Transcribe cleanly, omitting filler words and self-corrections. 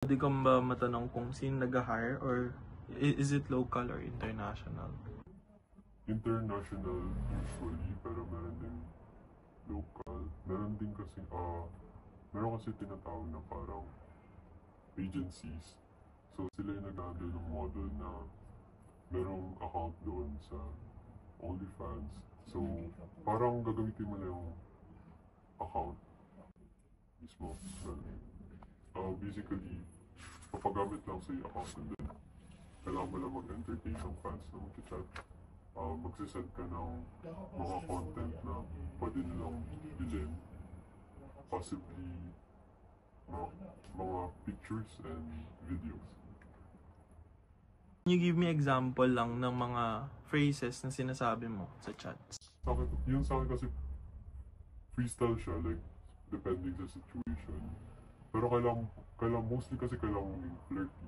Pwede ko ba matanong kung sino nag-hire or is it local or international? International usually, pero meron din local. Meron din kasi, meron kasi tinatawag na parang agencies. So sila yung nag-handle ng model na merong account doon sa OnlyFans. So parang gagamitin mo na yung account mismo. Basically, papagamit lang sa yung account and then kailangan mo lang mag-entertain ng fans na mag-chat. Magsisend ka ng mga content na pwede nilang bilhin. Possibly mga pictures and videos. Can you give me example lang ng mga phrases na sinasabi mo sa chats? Yung sa akin kasi freestyle siya, like depending sa situation. Pero kailangan mostly kasi kailangan flirty.